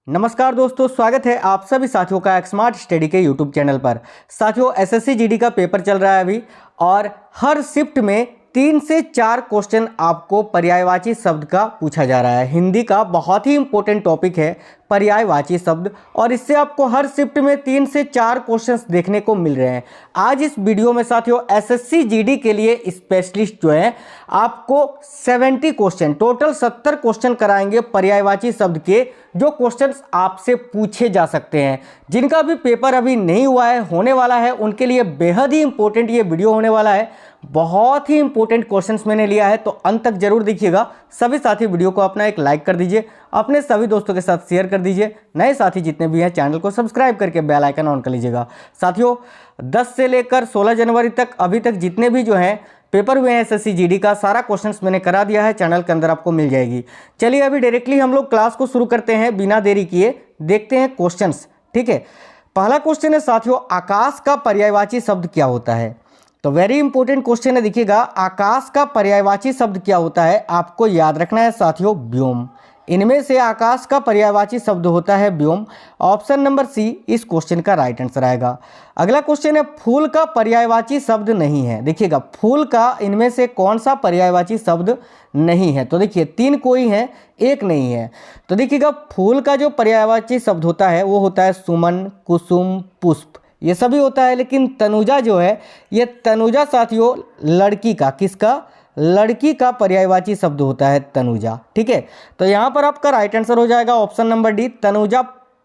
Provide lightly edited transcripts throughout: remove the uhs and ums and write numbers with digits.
नमस्कार दोस्तों, स्वागत है आप सभी साथियों का स्मार्ट स्टडी के यूट्यूब चैनल पर। साथियों, एसएससी जीडी का पेपर चल रहा है अभी और हर शिफ्ट में 3 से 4 क्वेश्चन आपको पर्यायवाची शब्द का पूछा जा रहा है। हिंदी का बहुत ही इंपॉर्टेंट टॉपिक है पर्यायवाची शब्द और इससे आपको हर शिफ्ट में 3 से 4 क्वेश्चंस देखने को मिल रहे हैं। आज इस वीडियो में साथियों एसएससी जीडी के लिए स्पेशलिस्ट जो है आपको 70 क्वेश्चन, टोटल 70 क्वेश्चन कराएंगे पर्यायवाची शब्द के, जो क्वेश्चंस आपसे पूछे जा सकते हैं। जिनका भी पेपर अभी नहीं हुआ है, होने वाला है, उनके लिए बेहद ही इंपॉर्टेंट ये वीडियो होने वाला है। बहुत ही इंपॉर्टेंट क्वेश्चंस मैंने लिया है, तो अंत तक जरूर देखिएगा। सभी साथी वीडियो को अपना एक लाइक कर दीजिए, अपने सभी दोस्तों के साथ शेयर कर दीजिए। नए साथी जितने भी हैं चैनल को सब्सक्राइब करके बेल आइकन ऑन कर लीजिएगा। साथियों 10 से लेकर 16 जनवरी तक अभी तक जितने भी जो हैं पेपर हुए हैं एसएससी जीडी का, सारा क्वेश्चंस मैंने करा दिया है, चैनल के अंदर आपको मिल जाएगी। चलिए अभी डायरेक्टली हम लोग क्लास को शुरू करते हैं बिना देरी किए। देखते हैं क्वेश्चंस, ठीक है। पहला क्वेश्चन है साथियों, आकाश का पर्यायवाची शब्द क्या होता है? तो वेरी इंपॉर्टेंट क्वेश्चन है। देखिएगा, आकाश का पर्यायवाची शब्द क्या होता है आपको याद रखना है साथियों, व्योम। इनमें से आकाश का पर्यायवाची शब्द होता है व्योम। ऑप्शन नंबर सी इस क्वेश्चन का राइट आंसर आएगा। अगला क्वेश्चन है, फूल का पर्यायवाची शब्द नहीं है। देखिएगा, फूल का इनमें से कौन सा पर्यायवाची शब्द नहीं है? तो देखिए 3 कोई है, एक नहीं है। तो देखिएगा, फूल का जो पर्यायवाची शब्द होता है वो होता है सुमन, कुसुम, पुष्प, ये सभी होता है। लेकिन तनुजा जो है, ये तनुजा साथियों लड़की का, किसका? लड़की का पर्यायवाची शब्द होता है तनुजा, ठीक है। तो यहाँ पर आपका राइट आंसर हो जाएगा ऑप्शन नंबर डी, तनुजा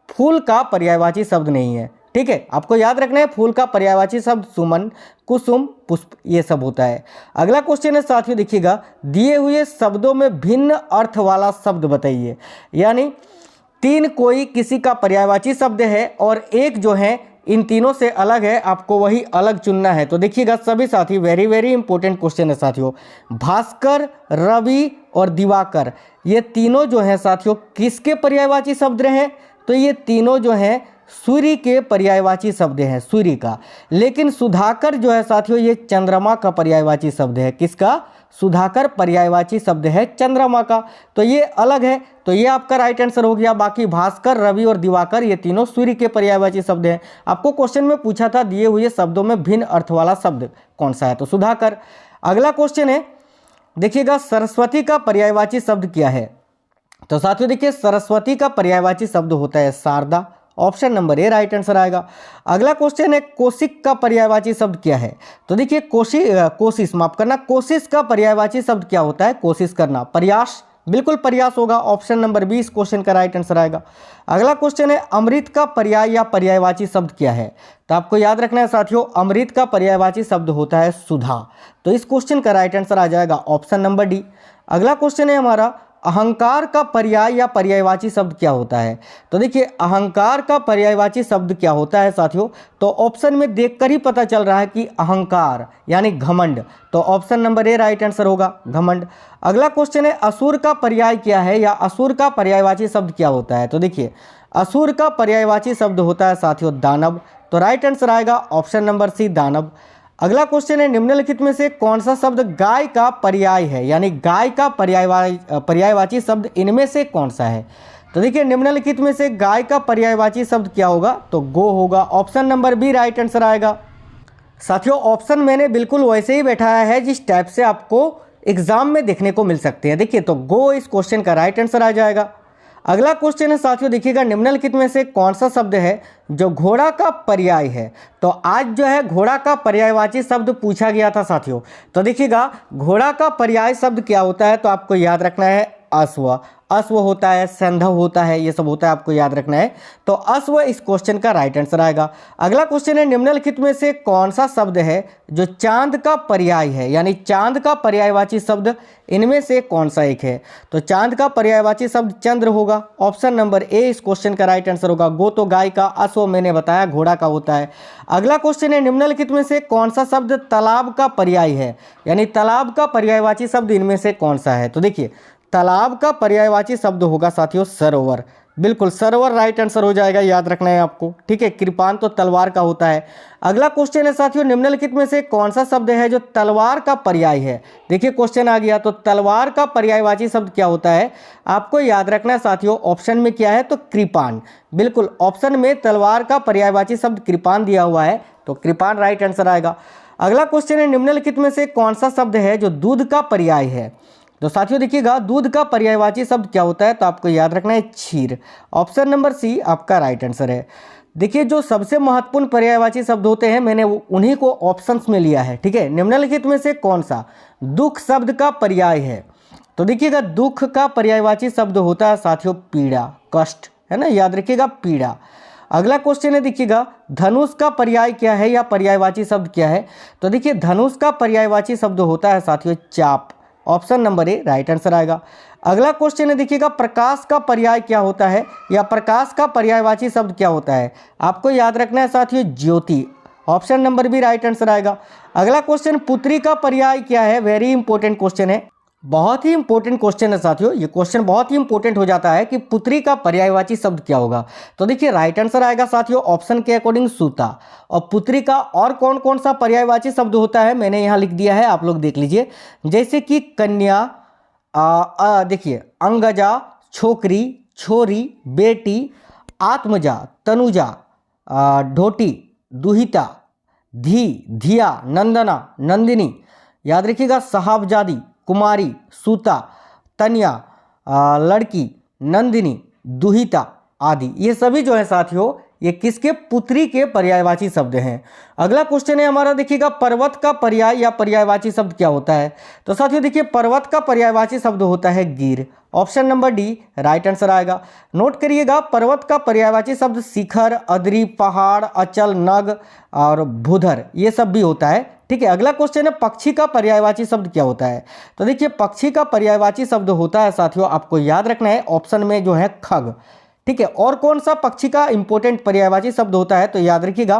फूल का पर्यायवाची शब्द नहीं है, ठीक है। आपको याद रखना है फूल का पर्यायवाची शब्द सुमन, कुसुम, पुष्प, ये सब होता है। अगला क्वेश्चन है साथियों, देखिएगा, दिए हुए शब्दों में भिन्न अर्थ वाला शब्द बताइए। यानी 3 कोई किसी का पर्यायवाची शब्द है और एक जो है इन तीनों से अलग है, आपको वही अलग चुनना है। तो देखिएगा सभी साथी, वेरी वेरी इंपॉर्टेंट क्वेश्चन है साथियों। भास्कर, रवि और दिवाकर, ये तीनों जो हैं साथियों किसके पर्यायवाची शब्द रहे? तो ये तीनों जो हैं सूर्य के पर्यायवाची शब्द हैं, सूर्य का। लेकिन सुधाकर जो है साथियों, ये चंद्रमा का पर्यायवाची शब्द है। किसका? सुधाकर पर्यायवाची शब्द है चंद्रमा का। तो ये अलग है, तो ये आपका राइट आंसर हो गया। बाकी भास्कर, रवि और दिवाकर ये तीनों सूर्य के पर्यायवाची शब्द हैं। आपको क्वेश्चन में पूछा था दिए हुए शब्दों में भिन्न अर्थ वाला शब्द कौन सा है? तो सुधाकर। अगला क्वेश्चन है, देखिएगा, सरस्वती का पर्यायवाची शब्द क्या है? तो साथियों देखिए, सरस्वती का पर्यायवाची शब्द होता है Sharda. Option number A right answer आएगा। अगला क्वेश्चन है, कोशिक का पर्यायवाची शब्द क्या है? तो देखिए कोशिश माफ करना, कोशिश का पर्यायवाची शब्द क्या होता है? कोशिश करना, प्रयास, बिल्कुल प्रयास होगा। ऑप्शन नंबर बी इस क्वेश्चन का राइट आंसर आएगा। अगला क्वेश्चन है, अमृत का पर्याय या पर्यायवाची शब्द क्या है? तो आपको याद रखना है साथियों, अमृत का पर्यायवाची शब्द होता है सुधा। तो इस क्वेश्चन का राइट आंसर आ जाएगा ऑप्शन नंबर डी। अगला क्वेश्चन है हमारा, अहंकार का पर्याय या पर्यायवाची शब्द क्या होता है? तो देखिए, अहंकार का पर्यायवाची शब्द क्या होता है साथियों? तो ऑप्शन में देखकर ही पता चल रहा है कि अहंकार यानी घमंड। तो option number A right answer होगा, घमंड। अगला क्वेश्चन है, असुर का पर्याय क्या है या असुर का पर्यायवाची शब्द क्या होता है? तो देखिए, असुर का पर्यायवाची शब्द होता है साथियों दानव। तो राइट आंसर आएगा ऑप्शन नंबर सी, दानव। अगला क्वेश्चन है, निम्नलिखित में से कौन सा शब्द गाय का पर्याय है? यानी गाय का पर्यायवाची शब्द इनमें से कौन सा है? तो देखिए, निम्नलिखित में से गाय का पर्यायवाची शब्द क्या होगा? तो गो होगा। Option number B right answer आएगा। साथियों ऑप्शन मैंने बिल्कुल वैसे ही बैठाया है जिस टाइप से आपको एग्जाम में देखने को मिल सकते हैं। देखिए, तो गो इस क्वेश्चन का राइट आंसर आ जाएगा। अगला क्वेश्चन है साथियों, देखिएगा, निम्नलिखित में से कौन सा शब्द है जो घोड़ा का पर्याय है? तो आज जो है घोड़ा का पर्यायवाची शब्द पूछा गया था साथियों। तो देखिएगा, घोड़ा का पर्याय शब्द क्या होता है? तो आपको याद रखना है अश्व। अश्व होता है, संधव होता है, ये सब होता है, आपको याद रखना है। तो अश्व इस क्वेश्चन का राइट आंसर आएगा। अगला क्वेश्चन है, निम्नलिखित में से कौन सा शब्द है जो चांद का पर्याय है? यानी चांद का पर्यायवाची शब्द इनमें से कौन सा एक है? तो चांद का पर्यायवाची शब्द चंद्र होगा। ऑप्शन नंबर ए इस क्वेश्चन का राइट आंसर होगा। गो तो गाय का, अश्व मैंने बताया घोड़ा का होता है। अगला क्वेश्चन है, निम्नलिखित में से कौन सा शब्द तालाब का पर्याय है? यानी तालाब का पर्यायवाची शब्द इनमें से कौन सा है? तो देखिए, तालाब का पर्यायवाची शब्द होगा साथियों सरोवर। बिल्कुल सर्वर राइट आंसर हो जाएगा, याद रखना है आपको। ठीक है, कृपान तो तलवार का होता है। अगला क्वेश्चन है साथियों, निम्नलिखित में से कौन सा शब्द है जो तलवार का पर्याय है। देखिए क्वेश्चन आ गया, तो तलवार का पर्यायवाची शब्द क्या होता है, आपको याद रखना है साथियों। ऑप्शन में क्या है, तो कृपान। बिल्कुल ऑप्शन में तलवार का पर्यायवाची शब्द कृपान दिया हुआ है, तो कृपान राइट आंसर आएगा। अगला क्वेश्चन है, निम्नलिखित में से कौन सा शब्द है जो दूध का पर्याय है। तो साथियों देखिएगा, दूध का पर्यायवाची शब्द क्या होता है, तो आपको याद रखना है क्षीर। ऑप्शन नंबर सी आपका राइट आंसर है। देखिए जो सबसे महत्वपूर्ण पर्यायवाची शब्द होते हैं, मैंने उन्हीं को ऑप्शंस में लिया है। ठीक है, निम्नलिखित में से कौन सा दुख शब्द का पर्याय है। तो देखिएगा दुख का पर्यायवाची शब्द होता है साथियों पीड़ा, कष्ट, है ना, याद रखिएगा पीड़ा। अगला क्वेश्चन है, देखिएगा धनुष का पर्याय क्या है या पर्यायवाची शब्द क्या है। तो देखिए धनुष का पर्यायवाची शब्द होता है साथियों चाप। Option number A right answer आएगा। अगला क्वेश्चन है, देखिएगा प्रकाश का पर्याय क्या होता है या प्रकाश का पर्यायवाची शब्द क्या होता है। आपको याद रखना है साथियों ज्योति। Option number B right answer आएगा। अगला क्वेश्चन, पुत्री का पर्याय क्या है, वेरी इंपॉर्टेंट क्वेश्चन है, बहुत ही इंपॉर्टेंट क्वेश्चन है साथियों। ये क्वेश्चन बहुत ही इंपॉर्टेंट हो जाता है कि पुत्री का पर्यायवाची शब्द क्या होगा। तो देखिए राइट आंसर आएगा साथियों ऑप्शन के अकॉर्डिंग सूता। और पुत्री का और कौन कौन सा पर्यायवाची शब्द होता है मैंने यहाँ लिख दिया है, आप लोग देख लीजिए। जैसे कि कन्या, देखिए अंगजा, छोकरी, छोरी, बेटी, आत्मजा, तनुजा, ढोटी, दुहिता, धी, धिया, नंदना, नंदिनी, याद रखिएगा साहबजादी, कुमारी, सूता, तन्या, लड़की, नंदिनी, दुहिता आदि, ये सभी जो है साथियों ये किसके, पुत्री के पर्यायवाची शब्द हैं। अगला क्वेश्चन है हमारा, देखिएगा पर्वत का पर्याय या पर्यायवाची शब्द क्या होता है। तो साथियों देखिए पर्वत का पर्यायवाची शब्द होता है गिर। Option number D right answer आएगा। नोट करिएगा पर्वत का पर्यायवाची शब्द शिखर, अद्री, पहाड़, अचल, नग और भूधर, ये सब भी होता है। ठीक है, अगला क्वेश्चन है पक्षी का पर्यायवाची शब्द क्या होता है। तो देखिए पक्षी का पर्यायवाची शब्द होता है साथियों, आपको याद रखना है ऑप्शन में जो है खग। ठीक है, और कौन सा पक्षी का इंपॉर्टेंट पर्यायवाची शब्द होता है, तो याद रखिएगा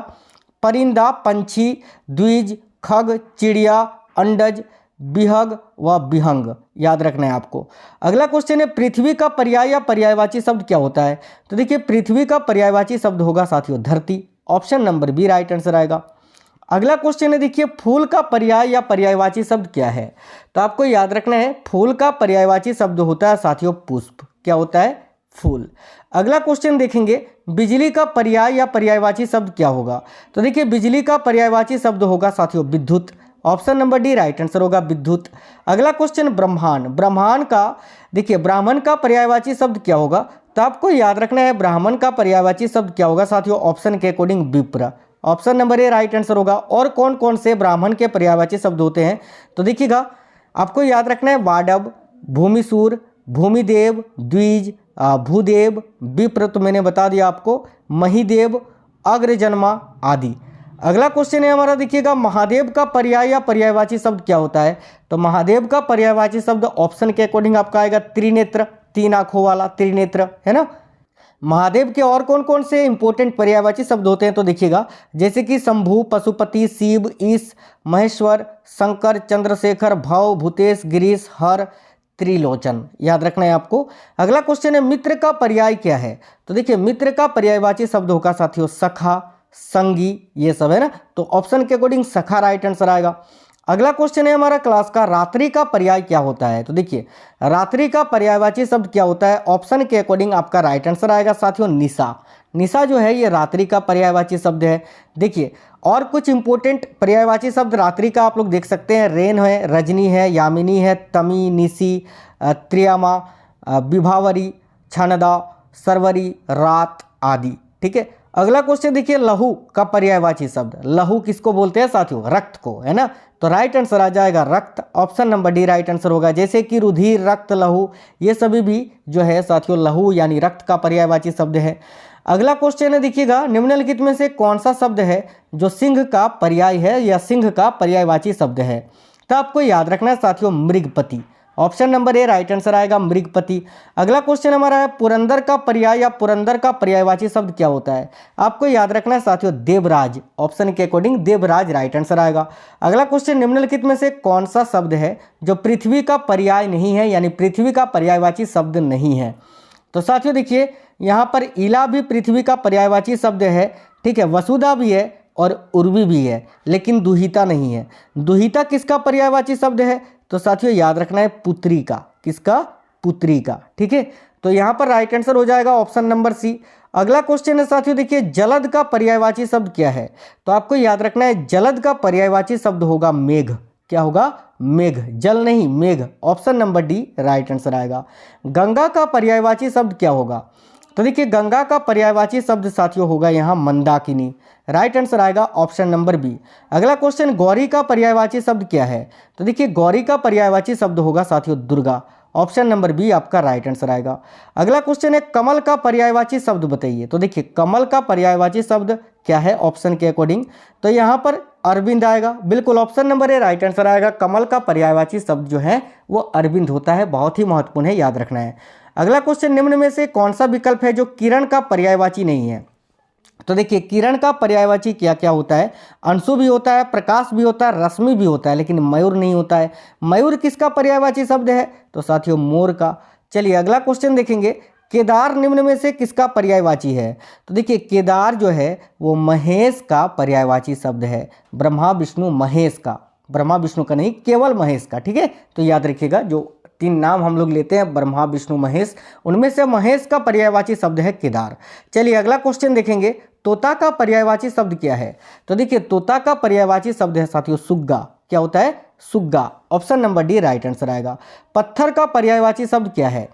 परिंदा, पंछी, द्विज, खग, चिड़िया, अंडज, बिहग व बिहंग, याद रखना है आपको। अगला क्वेश्चन है पृथ्वी का पर्याय या पर्यायवाची शब्द क्या होता है। तो देखिए पृथ्वी का पर्यायवाची शब्द होगा साथियों धरती। Option number B right answer आएगा। अगला क्वेश्चन है, देखिए फूल का पर्याय या पर्यायवाची शब्द क्या है। तो आपको याद रखना है फूल का पर्यायवाची शब्द होता है साथियों पुष्प। क्या होता है, फूल। अगला क्वेश्चन देखेंगे, बिजली का पर्याय या पर्यायवाची शब्द क्या होगा। तो देखिए बिजली का पर्यायवाची शब्द होगा साथियों विद्युत। Option number D right answer होगा विद्युत। अगला क्वेश्चन ब्रह्मांड, ब्रह्मांड का देखिए ब्राह्मण का पर्यायवाची शब्द क्या होगा। तो आपको याद रखना है ब्राह्मण का पर्यायवाची शब्द क्या होगा साथियों, ऑप्शन के अकॉर्डिंग विप्र। Option number A right answer होगा। और कौन कौन से ब्राह्मण के पर्यायवाची शब्द होते हैं, तो देखिएगा आपको याद रखना है वाडव, भूमिसूर, भूमिदेव, द्विज, भूदेव, विप्र तो मैंने बता दिया आपको, महिदेव, अग्रजन्मा आदि। अगला क्वेश्चन है हमारा, देखिएगा महादेव का पर्याय या पर्यायवाची शब्द क्या होता है। तो महादेव का पर्यायवाची शब्द ऑप्शन के अकॉर्डिंग आपका आएगा त्रिनेत्र, तीन आंखों वाला त्रिनेत्र, है ना। महादेव के और कौन कौन से इंपॉर्टेंट पर्यायवाची शब्द होते हैं, तो देखिएगा जैसे कि शंभु, पशुपति, शिव, ईश, महेश्वर, शंकर, चंद्रशेखर, भव, भूतेश, गिरीश, हर, त्रिलोचन, याद रखना है आपको। अगला क्वेश्चन है मित्र का पर्याय क्या है। तो देखिए मित्र का पर्यायवाची शब्द होगा साथियों सखा, संगी, ये सब है ना, तो ऑप्शन के अकॉर्डिंग सखा राइट आंसर आएगा। अगला क्वेश्चन है हमारा क्लास का, रात्रि का पर्याय क्या होता है। तो देखिए रात्रि का पर्यायवाची शब्द क्या होता है, ऑप्शन के अकॉर्डिंग आपका राइट आंसर आएगा साथियों निशा। निशा जो है ये रात्रि का पर्यायवाची शब्द है। देखिए और कुछ इंपॉर्टेंट पर्यायवाची शब्द रात्रि का आप लोग देख सकते हैं, रेन है, रजनी है, यामिनी है, तमी, निशी, त्रियामा, विभावरी, छनदा, सरवरी, रात आदि। ठीक है, अगला क्वेश्चन देखिए लहू का पर्यायवाची शब्द, लहू किसको बोलते हैं साथियों, रक्त को, है ना, तो राइट आंसर आ जाएगा रक्त। Option number D right answer होगा। जैसे कि रुधिर, रक्त, लहू, ये सभी भी जो है साथियों लहू यानी रक्त का पर्यायवाची शब्द है। अगला क्वेश्चन है, देखिएगा निम्नलिखित में से कौन सा शब्द है जो सिंह का पर्याय है या सिंह का पर्यायवाची शब्द है। तो आपको याद रखना है साथियों मृगपति। Option number A right answer आएगा मृगपति। अगला क्वेश्चन हमारा है पुरंदर का पर्याय या पुरंदर का पर्यायवाची शब्द क्या होता है। आपको याद रखना है साथियों देवराज। ऑप्शन के अकॉर्डिंग देवराज राइट आंसर आएगा। अगला क्वेश्चन निम्नलिखित में से कौन सा शब्द है जो पृथ्वी का पर्याय नहीं है यानी पृथ्वी का पर्यायवाची शब्द नहीं है। तो साथियों देखिए यहाँ पर इला भी पृथ्वी का पर्यायवाची शब्द है, ठीक है, वसुधा भी है और उर्वी भी है, लेकिन दुहिता नहीं है। दुहिता किसका पर्यायवाची शब्द है? तो साथियों याद रखना है पुत्री का। किसका? पुत्री का, ठीक है। तो यहाँ पर राइट आंसर हो जाएगा ऑप्शन नंबर सी। अगला क्वेश्चन है साथियों देखिए, जलद का पर्यायवाची शब्द क्या है? तो आपको याद रखना है जलद का पर्यायवाची शब्द होगा मेघ। क्या होगा? मेघ, जल नहीं मेघ। Option number D right answer आएगा। गंगा का पर्यायवाची शब्द क्या होगा? तो देखिए गंगा का पर्यायवाची शब्द साथियों होगा यहाँ मंदाकिनी। राइट आंसर आएगा ऑप्शन नंबर बी। अगला क्वेश्चन, गौरी का पर्यायवाची शब्द क्या है? तो देखिए गौरी का पर्यायवाची शब्द होगा साथियों दुर्गा। ऑप्शन नंबर बी आपका राइट आंसर आएगा। अगला क्वेश्चन है, कमल का पर्यायवाची शब्द बताइए। तो देखिए कमल का पर्यायवाची शब्द क्या है ऑप्शन के अकॉर्डिंग? तो यहाँ पर अरविंद आएगा। बिल्कुल option number A right answer आएगा। कमल का पर्यायवाची शब्द जो है वो अरविंद होता है। बहुत ही महत्वपूर्ण है, याद रखना है। अगला क्वेश्चन, निम्न में से कौन सा विकल्प है जो किरण का पर्यायवाची नहीं है? तो देखिए किरण का पर्यायवाची क्या क्या होता है? अंशु भी होता है, प्रकाश भी होता है, रश्मि भी होता है, लेकिन मयूर नहीं होता है। मयूर किसका पर्यायवाची शब्द है? तो साथियों मोर का। चलिए अगला क्वेश्चन देखेंगे, केदार निम्न में से किसका पर्यायवाची है? तो देखिए केदार जो है वो महेश का पर्यायवाची शब्द है। ब्रह्मा विष्णु महेश का, ब्रह्मा विष्णु का नहीं, केवल महेश का, ठीक है। तो याद रखिएगा जो 3 नाम हम लोग लेते हैं ब्रह्मा विष्णु महेश, उनमें से महेश का पर्यायवाची शब्द है केदार। चलिए अगला क्वेश्चन देखेंगे, तोता का पर्यायवाची शब्द क्या है? तो देखिए तोता का पर्यायवाची शब्द है साथियों सुग्गा। क्या होता है? सुग्गा। Option number D right answer आएगा। पत्थर का पर्यायवाची शब्द क्या है?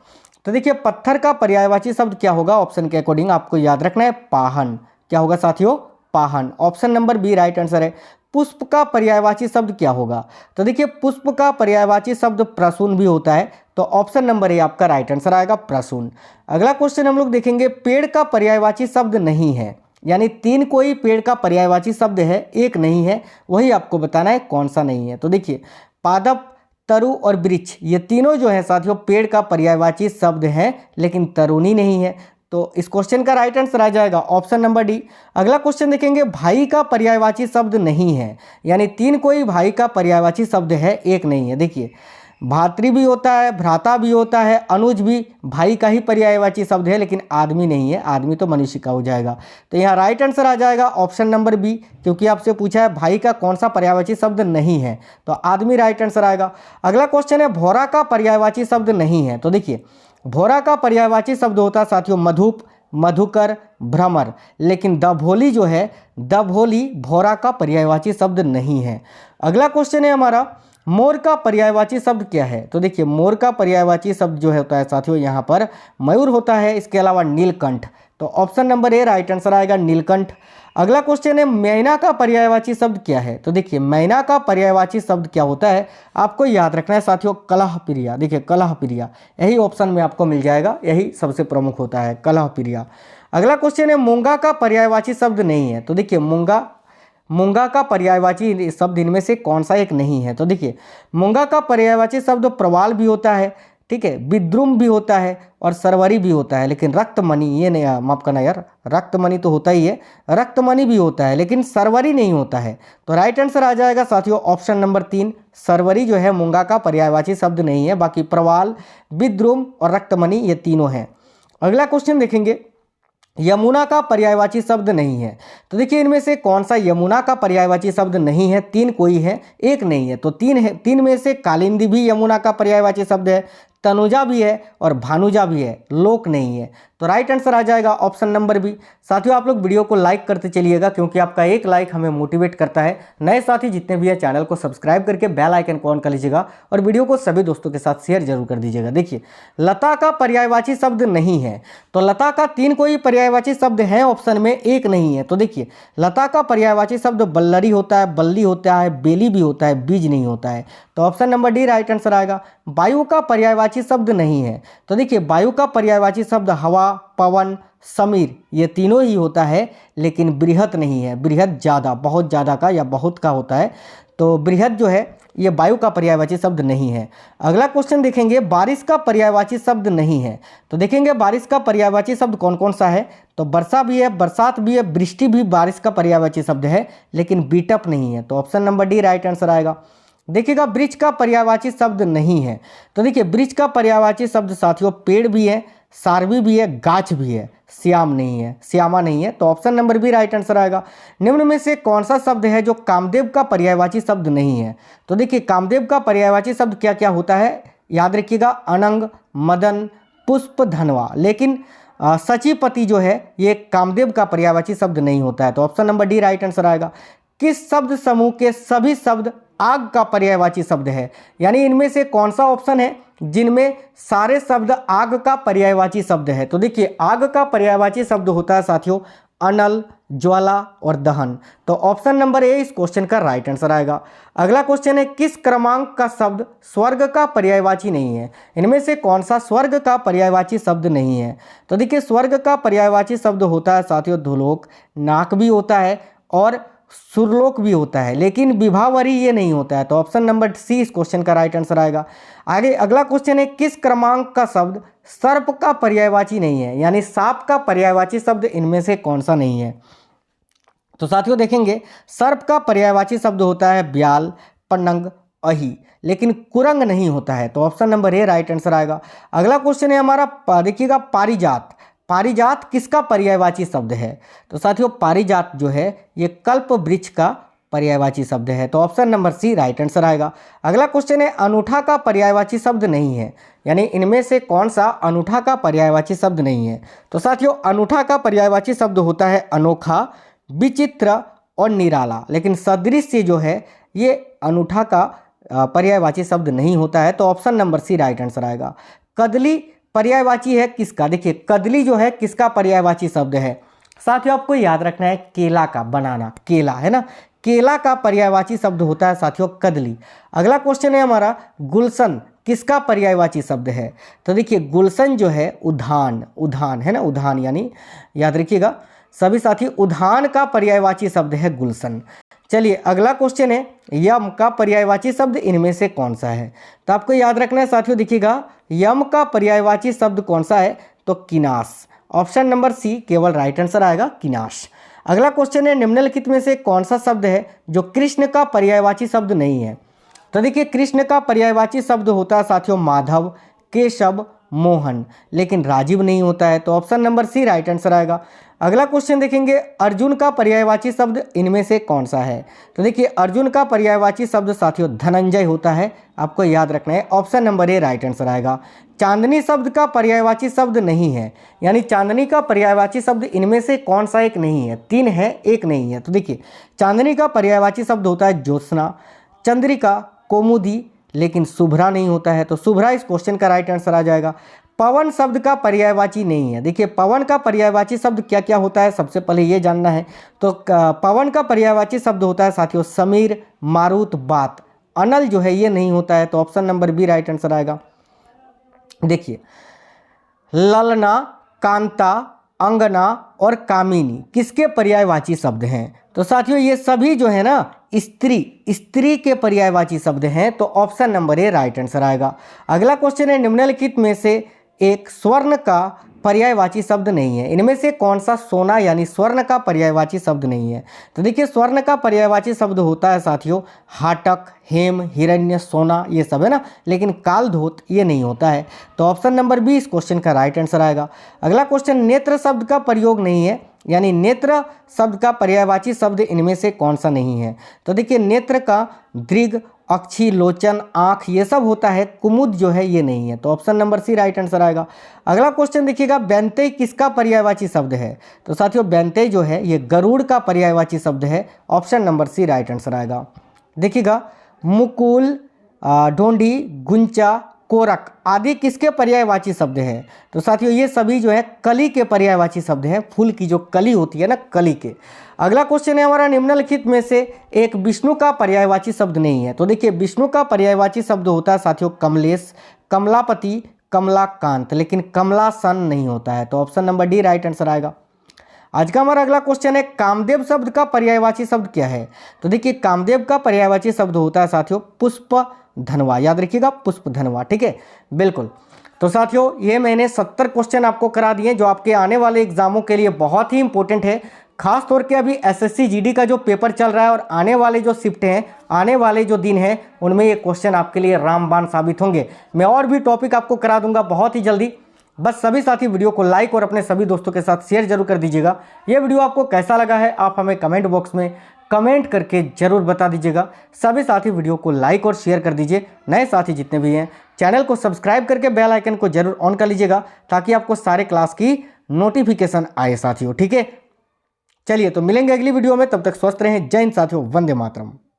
तो देखिए पत्थर का पर्यायवाची शब्द क्या होगा ऑप्शन के अकॉर्डिंग? आपको याद रखना है पाहन। क्या होगा साथियों? पाहन। Option number B right answer है। पुष्प का पर्यायवाची शब्द क्या होगा? तो देखिए पुष्प का पर्यायवाची शब्द प्रसून भी होता है। तो ऑप्शन नंबर ए आपका राइट आंसर आएगा प्रसून। अगला क्वेश्चन हम लोग देखेंगे, पेड़ का पर्यायवाची शब्द नहीं है, यानी 3 कोई पेड़ का पर्यायवाची शब्द है, एक नहीं है, वही आपको बताना है कौन सा नहीं है। तो देखिए पादप, तरु और वृक्ष, ये तीनों जो है साथियों पेड़ का पर्यायवाची शब्द है, लेकिन तरुणी नहीं है। तो इस क्वेश्चन का राइट आंसर आ जाएगा ऑप्शन नंबर डी। अगला क्वेश्चन देखेंगे, भाई का पर्यायवाची शब्द नहीं है, यानी 3 कोई भाई का पर्यायवाची शब्द है, एक नहीं है। देखिए भातृ भी होता है, भ्राता भी होता है, अनुज भी भाई का ही पर्यायवाची शब्द है, लेकिन आदमी नहीं है। आदमी तो मनुष्य का हो जाएगा। तो यहाँ राइट आंसर आ जाएगा ऑप्शन नंबर बी, क्योंकि आपसे पूछा है भाई का कौन सा पर्यायवाची शब्द नहीं है, तो आदमी राइट आंसर आएगा। अगला क्वेश्चन है, भौरा का पर्यायवाची शब्द नहीं है। तो देखिए भौरा का पर्यायवाची शब्द होता है साथियों मधुप, मधुकर, भ्रमर, लेकिन दभोली जो है, दभोली भौरा का पर्यायवाची शब्द नहीं है। अगला क्वेश्चन है हमारा, मोर का पर्यायवाची शब्द क्या है? तो देखिए मोर का पर्यायवाची शब्द जो है होता है साथियों यहाँ पर मयूर होता है, इसके अलावा नीलकंठ। तो option number A right answer आएगा नीलकंठ। अगला क्वेश्चन है, मैना का पर्यायवाची शब्द क्या है? तो देखिए मैना का पर्यायवाची शब्द क्या होता है? आपको याद रखना है साथियों कलह प्रिया। देखिए कलह प्रिया, यही ऑप्शन में आपको मिल जाएगा, यही सबसे प्रमुख होता है कलह प्रिया। अगला क्वेश्चन है, मूंगा का पर्यायवाची शब्द नहीं है। तो देखिए मूंगा का पर्यायवाची शब्द इनमें से कौन सा एक नहीं है? तो देखिए मूंगा का पर्यायवाची शब्द प्रवाल भी होता है, ठीक है, विद्रुम भी होता है और सरवरी भी होता है, लेकिन रक्तमणि ये नहीं, माफ करना यार, रक्तमणि तो होता ही है, रक्तमणि भी होता है, लेकिन सरवरी नहीं होता है। तो राइट आंसर आ जाएगा साथियों ऑप्शन नंबर 3, सरवरी जो है मूंगा का पर्यायवाची शब्द नहीं है, बाकी प्रवाल, विद्रुम और रक्तमणि ये तीनों हैं। अगला क्वेश्चन देखेंगे, यमुना का पर्यायवाची शब्द नहीं है। तो देखिए इनमें से कौन सा यमुना का पर्यायवाची शब्द नहीं है? 3 कोई है, एक नहीं है। तो 3 है, 3 में से कालिंदी भी यमुना का पर्यायवाची शब्द है, तनुजा भी है और भानुजा भी है, लोक नहीं है। तो राइट आंसर आ जाएगा ऑप्शन नंबर बी। साथियों आप लोग वीडियो को लाइक करते चलिएगा, क्योंकि आपका एक लाइक हमें मोटिवेट करता है। नए साथी जितने भी हैं चैनल को सब्सक्राइब करके बेल आइकन को ऑन कर लीजिएगा और वीडियो को सभी दोस्तों के साथ शेयर जरूर कर दीजिएगा। देखिए लता का पर्यायवाची शब्द नहीं है। तो लता का 3 कोई पर्यायवाची शब्द है ऑप्शन में, एक नहीं है। तो देखिए लता का पर्यायवाची शब्द बल्लरी होता है, बल्ली होता है, बेली भी होता है, बीज नहीं होता है। तो option number D right answer आएगा। वायु का पर्यायवाची शब्द नहीं है। तो देखिए वायु का पर्यायवाची शब्द हवा, पवन, समीर ये तीनों ही होता है, लेकिन बृहत नहीं है। बृहत ज़्यादा, बहुत ज़्यादा का या बहुत का होता है। तो बृहत जो है ये वायु का पर्यायवाची शब्द नहीं है। अगला क्वेश्चन देखेंगे, बारिश का पर्यायवाची शब्द नहीं है। तो देखेंगे बारिश का पर्यायवाची शब्द कौन कौन सा है? तो वर्षा भी है, बरसात भी है, वृष्टि भी बारिश का पर्यायवाची शब्द है, लेकिन बीटअप नहीं है। तो option number D right answer आएगा। देखिएगा वृक्ष का पर्यायवाची शब्द नहीं है। तो देखिए वृक्ष का पर्यायवाची शब्द साथियों पेड़ भी है, सारवी भी है, गाछ भी है, श्याम नहीं है, श्यामा नहीं है। तो option number B right answer आएगा। निम्न में से कौन सा शब्द है जो कामदेव का पर्यायवाची शब्द नहीं है? तो देखिए कामदेव का पर्यायवाची शब्द क्या क्या होता है, याद रखिएगा, अनंग, मदन, पुष्प, धनवा। लेकिन सचिपति जो है ये कामदेव का पर्यायवाची शब्द नहीं होता है। तो option number D right answer आएगा। किस शब्द समूह के सभी शब्द आग का पर्यायवाची शब्द है? यानी इनमें से कौन सा ऑप्शन है जिनमें सारे शब्द आग का पर्यायवाची शब्द है? तो देखिए आग का पर्यायवाची शब्द होता है साथियों अनल, ज्वाला और दहन। तो ऑप्शन नंबर ए इस क्वेश्चन का राइट आंसर आएगा। अगला क्वेश्चन है किस क्रमांक का शब्द स्वर्ग का पर्यायवाची नहीं है? इनमें से कौन सा स्वर्ग का पर्यायवाची शब्द नहीं है? तो देखिए स्वर्ग का पर्यायवाची शब्द होता है साथियों धुलोक, नाक भी होता है और सुरलोक भी होता है, लेकिन विभावरी ये नहीं होता है। तो ऑप्शन नंबर सी इस क्वेश्चन का राइट आंसर आएगा। आगे अगला क्वेश्चन है किस क्रमांक का शब्द सर्प का पर्यायवाची नहीं है? यानी सांप का पर्यायवाची शब्द इनमें से कौन सा नहीं है? तो साथियों देखेंगे सर्प का पर्यायवाची शब्द होता है ब्याल, पन्नग, अही, लेकिन कुरंग नहीं होता है। तो option number A right answer आएगा। अगला क्वेश्चन है हमारा, देखिएगा पारिजात। पारिजात किसका पर्यायवाची शब्द है? तो साथियों पारिजात जो है ये कल्प वृक्ष का पर्यायवाची शब्द है। तो option number C right answer आएगा। अगला क्वेश्चन है अनूठा का पर्यायवाची शब्द नहीं है, यानी इनमें से कौन सा अनूठा का पर्यायवाची शब्द नहीं है? तो साथियों अनूठा का पर्यायवाची शब्द होता है अनोखा, विचित्र और निराला, लेकिन सदृश्य जो है ये अनूठा का पर्यायवाची शब्द नहीं होता है। तो option number C right answer आएगा। कदली पर्यायवाची है किसका? देखिए कदली जो है किसका पर्यायवाची शब्द है? साथियों आपको याद रखना है केला का, बनाना, केला है ना, केला का पर्यायवाची शब्द होता है साथियों कदली। अगला क्वेश्चन है हमारा गुलशन किसका पर्यायवाची शब्द है? तो देखिए गुलशन जो है उद्यान, उद्यान है ना, उद्यान यानी याद रखिएगा सभी साथी, उद्यान का पर्यायवाची शब्द है गुलशन। चलिए अगला क्वेश्चन है यम का पर्यायवाची शब्द इनमें से कौन सा है? तो आपको याद रखना है साथियों, देखिएगा यम का पर्यायवाची शब्द कौन सा है? तो किनाश। ऑप्शन नंबर सी केवल राइट आंसर आएगा, किनाश। अगला क्वेश्चन है निम्नलिखित में से कौन सा शब्द है जो कृष्ण का पर्यायवाची शब्द नहीं है? तो देखिए कृष्ण का पर्यायवाची शब्द होता है साथियों माधव, केशव, मोहन, लेकिन राजीव नहीं होता है। तो option number C right answer आएगा। अगला क्वेश्चन देखेंगे अर्जुन का पर्यायवाची शब्द इनमें से कौन सा है? तो देखिए अर्जुन का पर्यायवाची शब्द साथियों धनंजय होता है, आपको याद रखना है। Option number A right answer आएगा। चांदनी शब्द का पर्यायवाची शब्द नहीं है, यानी चांदनी का पर्यायवाची शब्द इनमें से कौन सा एक नहीं है? तीन है, एक नहीं है। तो देखिए चांदनी का पर्यायवाची शब्द होता है ज्योत्सना, चंद्रिका, कौमुदी, लेकिन शुभ्रा नहीं होता है। तो शुभ्रा इस क्वेश्चन का राइट आंसर आ जाएगा। पवन शब्द का पर्यायवाची नहीं है। देखिए पवन का पर्यायवाची शब्द क्या क्या होता है सबसे पहले ये जानना है। तो पवन का पर्यायवाची शब्द होता है साथियों समीर, मारुत, बात। अनल जो है ये नहीं होता है। तो option number B right answer आएगा। देखिए ललना, कांता, अंगना और कामिनी किसके पर्यायवाची शब्द हैं? तो साथियों ये सभी जो है ना स्त्री, स्त्री के पर्यायवाची शब्द हैं। तो option number A right answer आएगा। अगला क्वेश्चन है निम्नलिखित में से एक स्वर्ण का पर्यायवाची शब्द नहीं है, इनमें से कौन सा सोना यानी स्वर्ण का पर्यायवाची शब्द नहीं है? तो देखिए स्वर्ण का पर्यायवाची शब्द होता है साथियों हाटक, हेम, हिरण्य, सोना, ये सब है ना, लेकिन कालधोत ये नहीं होता है। तो ऑप्शन नंबर बी इस क्वेश्चन का राइट आंसर आएगा। अगला क्वेश्चन नेत्र शब्द का प्रयोग नहीं है, यानी नेत्र शब्द का पर्यायवाची शब्द इनमें से कौन सा नहीं है? तो देखिए नेत्र का दृग, अक्षी, लोचन, आँख ये सब होता है, कुमुद जो है ये नहीं है। तो option number C right answer आएगा। अगला क्वेश्चन देखिएगा बैंतेय किसका पर्यायवाची शब्द है? तो साथियों बैंतेय जो है ये गरुड़ का पर्यायवाची शब्द है। Option number C right answer आएगा। देखिएगा मुकुल, ढोंडी, गुंचा, कोरक आदि किसके पर्यायवाची शब्द हैं? तो साथियों ये सभी जो है कली के पर्यायवाची शब्द हैं, फूल की जो कली होती है ना, कली के। अगला क्वेश्चन है हमारा निम्नलिखित में से एक विष्णु का पर्यायवाची शब्द नहीं है। तो देखिए विष्णु का पर्यायवाची शब्द होता है साथियों कमलेश, कमलापति, कमलाकांत, लेकिन कमलासन नहीं होता है। तो option number D right answer आएगा। आज का हमारा अगला क्वेश्चन है कामदेव शब्द का पर्यायवाची शब्द क्या है? तो देखिए कामदेव का पर्यायवाची शब्द होता है साथियों पुष्प धनवा, याद रखिएगा पुष्प धनवा, ठीक है बिल्कुल। तो साथियों ये मैंने 70 क्वेश्चन आपको करा दिए जो आपके आने वाले एग्जामों के लिए बहुत ही इंपॉर्टेंट है। खास तौर के अभी एसएससी जीडी का जो पेपर चल रहा है और आने वाले जो शिफ्ट हैं, आने वाले जो दिन हैं, उनमें ये क्वेश्चन आपके लिए रामबाण साबित होंगे। मैं और भी टॉपिक आपको करा दूंगा बहुत ही जल्दी। बस सभी साथी वीडियो को लाइक और अपने सभी दोस्तों के साथ शेयर जरूर कर दीजिएगा। ये वीडियो आपको कैसा लगा है आप हमें कमेंट बॉक्स में कमेंट करके जरूर बता दीजिएगा। सभी साथी वीडियो को लाइक और शेयर कर दीजिए। नए साथी जितने भी हैं चैनल को सब्सक्राइब करके बेल आइकन को जरूर ऑन कर लीजिएगा ताकि आपको सारे क्लास की नोटिफिकेशन आए साथियों। ठीक है, चलिए तो मिलेंगे अगली वीडियो में, तब तक स्वस्थ रहें। जय हिंद साथियों, वंदे मातरम।